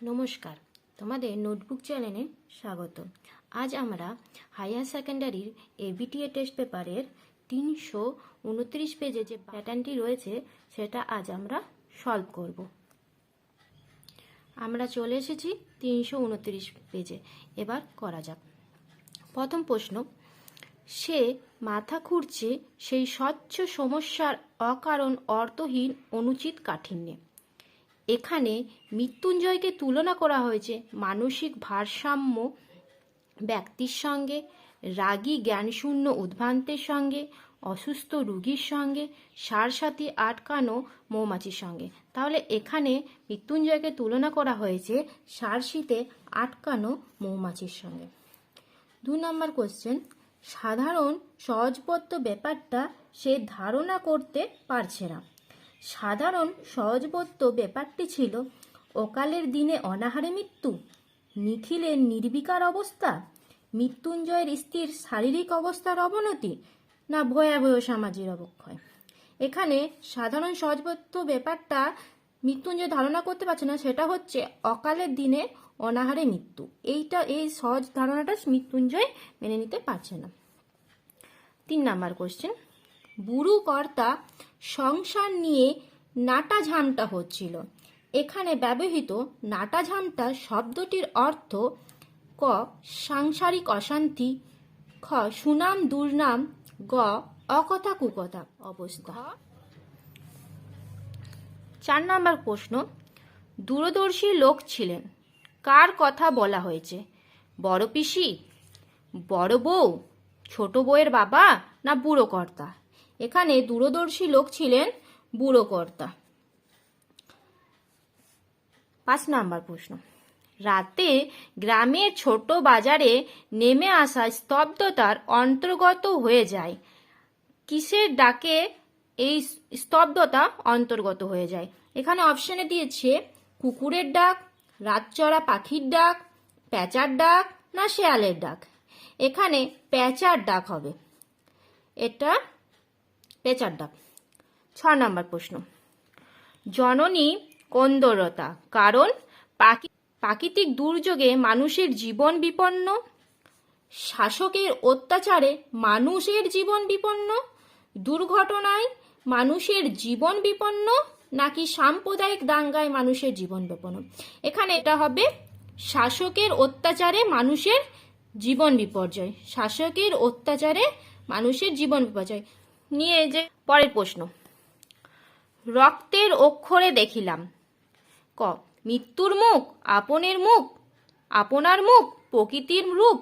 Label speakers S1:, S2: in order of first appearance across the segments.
S1: নমস্কার, তোমাদের নোটবুক চ্যানেলে স্বাগত। আজ আমরা হায়ার সেকেন্ডারির এবিটিএ টেস্ট পেপারের 329 পেজে যে প্যাটার্নটি রয়েছে সেটা আজ আমরা সলভ করব। আমরা চলে এসেছি 329 পেজে। এবার করা যাক। প্রথম প্রশ্ন, সে মাথা খুঁড়ছে সেই স্বচ্ছ সমস্যার অকারণ অর্থহীন অনুচিত কাঠিন্যে। এখানে মৃত্যুঞ্জয়কে তুলনা করা হয়েছে মানসিক ভারসাম্য ব্যক্তির সঙ্গে, রাগী জ্ঞানশূন্য উদ্ভ্রান্তের সঙ্গে, অসুস্থ রোগীর সঙ্গে, সারসাথী আটকানো মৌমাছির সঙ্গে। তাহলে এখানে মৃত্যুঞ্জয়কে তুলনা করা হয়েছে সারশিতে আটকানো মৌমাছির সঙ্গে। 2 নম্বর কোশ্চেন, সাধারণ সহজবোধ্য ব্যাপারটা সে ধারণা করতে পারছে না। সাধারণ সহজবোধ্য ব্যাপারটি ছিল অকালের দিনে অনাহারে মৃত্যু, নিখিলের নির্বিকার অবস্থা, মৃত্যুঞ্জয়ের স্ত্রীর শারীরিক অবস্থার অবনতি, না ভয়াবহ সামাজিক অবক্ষয়। এখানে সাধারণ সহজবোধ্য ব্যাপারটা মৃত্যুঞ্জয় ধারণা করতে পারছে না, সেটা হচ্ছে অকালের দিনে অনাহারে মৃত্যু। এই সহজ ধারণাটা মৃত্যুঞ্জয় মেনে নিতে পারছে না। 3 নম্বর কোশ্চেন, বুড়ো কর্তা সংসার নিয়ে নাটাঝামটা হচ্ছিল। এখানে ব্যবহৃত নাটাঝামটা শব্দটির অর্থ ক সাংসারিক অশান্তি, খ সুনাম দুর্নাম, গ অকথা কুকথা অবস্থা। 4 নম্বর প্রশ্ন, দূরদর্শী লোক ছিলেন। কার কথা বলা হয়েছে? বড় পিসি, বড় বউ, ছোট বউয়ের বাবা, না বুড়ো কর্তা? এখানে দূরদর্শী লোক ছিলেন বুড়ো কর্তা। 5 নম্বর প্রশ্ন, রাতে গ্রামের ছোট বাজারে নেমে আসা স্তব্ধতার অন্তর্গত হয়ে যায়। কিসের ডাকে এই স্তব্ধতা অন্তর্গত হয়ে যায়? এখানে অপশনে দিয়েছে কুকুরের ডাক, রাতচরা পাখির ডাক, প্যাঁচার ডাক, না শেয়ালের ডাক। এখানে প্যাঁচার ডাক হবে, এটা প্যাঁচার ডাক। 6 নম্বর প্রশ্ন, জননী কন্দরতা, কারণ প্রাকৃতিক দুর্যোগে মানুষের জীবন বিপন্ন, শাসকের অত্যাচারে মানুষের জীবন বিপন্ন, দুর্ঘটনায় মানুষের জীবন বিপন্ন, নাকি সাম্প্রদায়িক দাঙ্গায় মানুষের জীবন বিপন্ন? এখানে এটা হবে শাসকের অত্যাচারে মানুষের জীবন বিপর্যয়। শাসকের অত্যাচারে মানুষের জীবন বিপর্যয় নিয়ে যে পরের প্রশ্ন, রক্তের অক্ষরে দেখিলাম। ক মৃত্যুর মুখ, আপনের মুখ, আপনার মুখ, প্রকৃতির রূপ,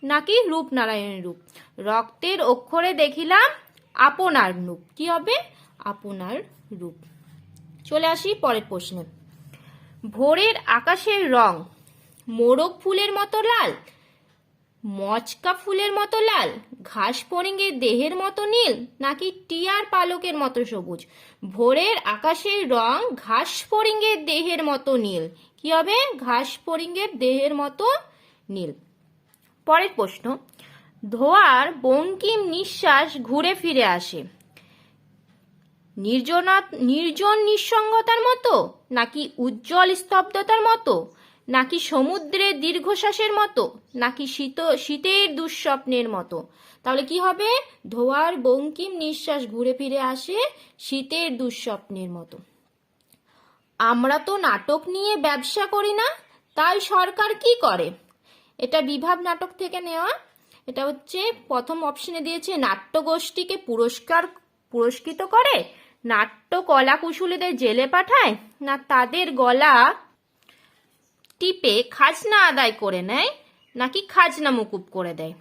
S1: নাকি রূপনারায়ণের রূপ? রক্তের অক্ষরে দেখিলাম আপনার রূপ, কি হবে? আপনার রূপ। চলে আসি পরের প্রশ্নে, ভোরের আকাশের রং মোরগ ফুলের মতো লাল, মচকা ফুলের মতো লাল, ঘাস ফড়িংয়ের দেহের মতো নীল, নাকি টিয়ার পালকের মতো সবুজ? ভোরের আকাশের রং ঘাস ফড়িংয়ের দেহের মতো নীল, কি হবে? ঘাস ফড়িংয়ের দেহের মতো নীল। পরের প্রশ্ন, ধোঁয়ার বঙ্কিম নিঃশ্বাস ঘুরে ফিরে আসে নির্জন নিঃসঙ্গতার মতো, নাকি উজ্জ্বল স্তব্ধতার মতো, নাকি সমুদ্রের দীর্ঘশ্বাসের মতো, নাকি শীতের দুঃস্বপ্নের মতো? তাহলে কি হবে? ধোঁয়ার বঙ্কিম নিঃশ্বাস ঘুরে ফিরে আসে শীতের দুঃস্বপ্নের মতো। আমরা তো নাটক নিয়ে ব্যবসা করি না, তাই সরকার কি করে? এটা বিভাব নাটক থেকে নেওয়া। এটা হচ্ছে প্রথম অপশনে দিয়েছে নাট্যগোষ্ঠীকে পুরস্কৃত করে, নাট্য কলা কুশলীদের জেলে পাঠায়, না তাদের গলা টিপে খাজনা আদায় করে নেয়, নাকি খাজনা মুকুব করে দেয়?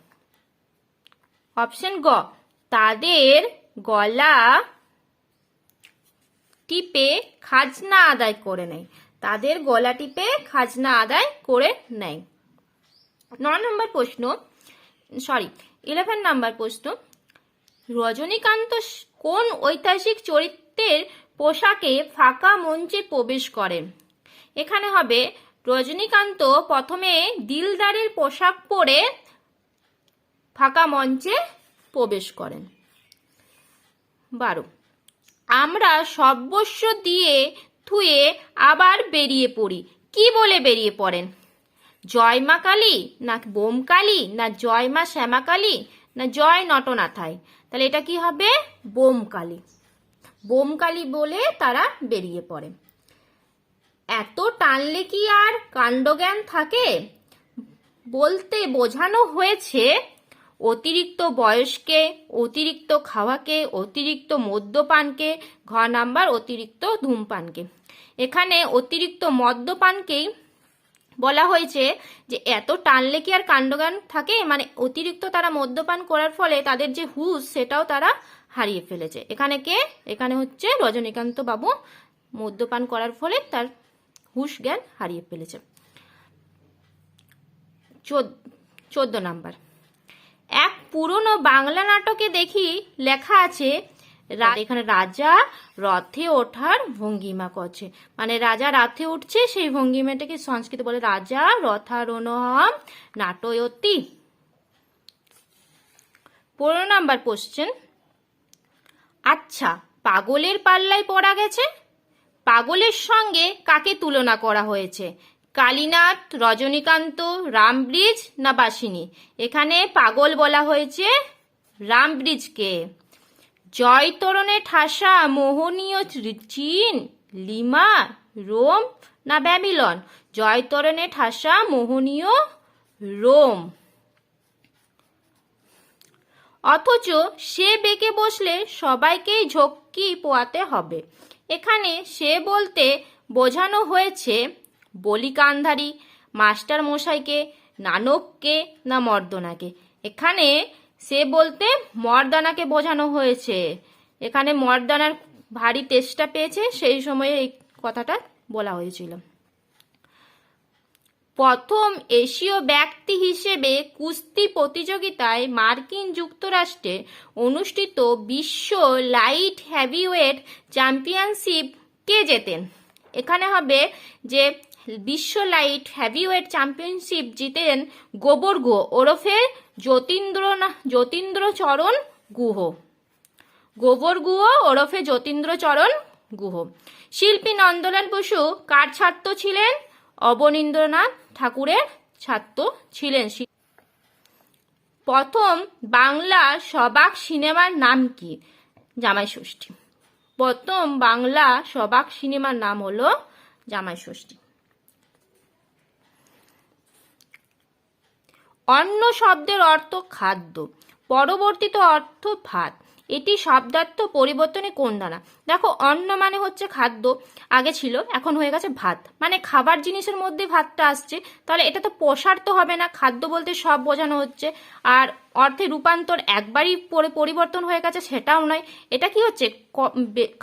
S1: অপশন গ, তাদের গলা টিপে খাজনা আদায় করে নেয়। তাদের গলা টিপে খাজনা আদায় করে নেয়। 11 নম্বর প্রশ্ন, রজনীকান্ত কোন ঐতিহাসিক চরিত্রের পোশাকে ফাঁকা মঞ্চে প্রবেশ করেন? এখানে হবে রজনীকান্ত প্রথমে দিলদারের পোশাক পরে ফাঁকা মঞ্চে প্রবেশ করেন। 12, আমরা সর্বস্ব দিয়ে থুয়ে আবার বেরিয়ে পড়ি, কি বলে বেরিয়ে পড়েন? জয় মা কালী, না বোম কালী, না জয় মা শ্যামা কালী, না জয় নটনাথায়? তাহলে এটা কি হবে? বোম কালী। বোম কালী বলে তারা বেরিয়ে পড়ে। এত টানলে কি আর কাণ্ডজ্ঞান থাকে? বলতে বোঝানো হয়েছে অতিরিক্ত বয়সকে, অতিরিক্ত খাওয়াকে, অতিরিক্ত মদ্যপানকে, ঘ নাম্বার অতিরিক্ত ধূমপানকে। এখানে অতিরিক্ত মদ্যপানকেই বলা হয়েছে যে এত টানলে কি আর কাণ্ডজ্ঞান থাকে, মানে অতিরিক্ত তারা মদ্যপান করার ফলে তাদের যে হুঁশ সেটাও তারা হারিয়ে ফেলেছে। এখানে কে? এখানে হচ্ছে রজনীকান্ত বাবু মদ্যপান করার ফলে তার হুঁশ জ্ঞান হারিয়ে ফেলেছে। 14 নাম্বার, এক পুরনো বাংলা নাটকে দেখি লেখা আছে এখানে রাজা রথে ওঠার ভঙ্গিমা করছে, মানে রাজা রথে উঠছে, সেই ভঙ্গিমাটাকে সংস্কৃত বলে রাজা রথারোহণম নাটয়তি। 15 নাম্বার কোশ্চেন, আচ্ছা পাগলের পাল্লায় পড়া গেছে, পাগলের সঙ্গে কাকে তুলনা করা হয়েছে? কালীনাথ, রজনীকান্ত, রামব্রিজ না বাসিনী? এখানে পাগল বলা হয়েছে রামব্রিজকে। জয়তরণে ঠাসা মোহনীয় চীন, লিমা, রোম না ব্যাবিলন? জয়তরণে ঠাসা মোহনীয় রোম। অথচ সে বেঁকে বসলে সবাইকেই ঝক্কি পোয়াতে হবে। এখানে সে বলতে বোঝানো হয়েছে বলি কান্ধারী, মাস্টার মশাইকে, নানককে না মর্দনাকে? এখানে সে বলতে মর্দানাকে বোঝানো হয়েছে। এখানে মর্দানার ভারী তেষ্টা পেয়েছে, সেই সময়ে এই কথাটা বলা হয়েছিল। প্রথম এশীয় ব্যক্তি হিসেবে কুস্তি প্রতিযোগিতায় মার্কিন যুক্তরাষ্ট্রে অনুষ্ঠিত বিশ্ব লাইট হেভিওয়েট চ্যাম্পিয়নশিপ কে জেতেন? এখানে হবে যে বিশ্ব লাইট হেভিওয়েট চ্যাম্পিয়নশিপ জিতেন গোবর গুহ ওরফে যতীন্দ্রচরণ গুহ। গোবর গুহ ওরফে যতীন্দ্রচরণ গুহ। শিল্পী নন্দলাল বসু কার ছাত্র ছিলেন? অবনীন্দ্রনাথ ঠাকুরের ছাত্র ছিলেন। প্রথম বাংলা সবাক সিনেমার নাম কি? জামাই ষষ্ঠী। প্রথম বাংলা সবাক সিনেমার নাম হলো জামাই ষষ্ঠী। অন্ন শব্দের অর্থ খাদ্য, পরবর্তীত অর্থ ভাত, এটি শব্দার্থ পরিবর্তনে কোন ধারা? দেখো অন্ন মানে হচ্ছে খাদ্য, আগে ছিল, এখন হয়ে গেছে ভাত, মানে খাবার জিনিসের মধ্যে ভাতটা আসছে, তাহলে এটা তো প্রসার তো হবে না, খাদ্য বলতে সব বোঝানো হচ্ছে। আর অর্থে রূপান্তর একবারই পরিবর্তন হয়ে গেছে সেটাও নয়, এটা কি হচ্ছে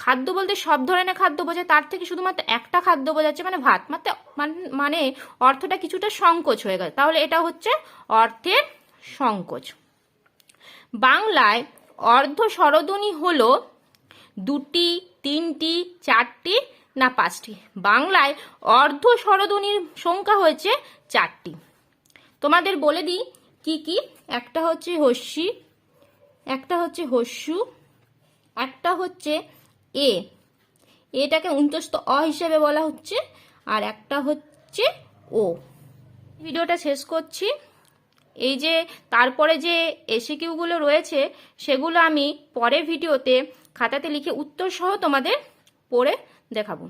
S1: খাদ্য বলতে সব ধরনের খাদ্য বোঝায়, তার থেকে শুধুমাত্র একটা খাদ্য বোঝাচ্ছে মানে ভাত, মানে অর্থটা কিছুটা সংকোচ হয়ে গেছে, তাহলে এটা হচ্ছে অর্থের সংকোচ। বাংলায় অর্ধ স্বরধ্বনি হলো দুটি, তিনটি, চারটি না পাঁচটি? বাংলায় অর্ধ স্বরধ্বনির সংখ্যা হয়েছে 4টি। তোমাদের বলে দিই কি কি, একটা হচ্ছে হস্যি, একটা হচ্ছে হস্যু, একটা হচ্ছে এ, এটাকে উন্তস্থ অ হিসেবে বলা হচ্ছে, আর একটা হচ্ছে ও। ভিডিওটা শেষ করছি। এই যে তারপরে যে এসিকিউগুলো রয়েছে সেগুলো আমি পরের ভিডিওতে খাতাতে লিখে উত্তর সহ তোমাদের পড়ে দেখাবো।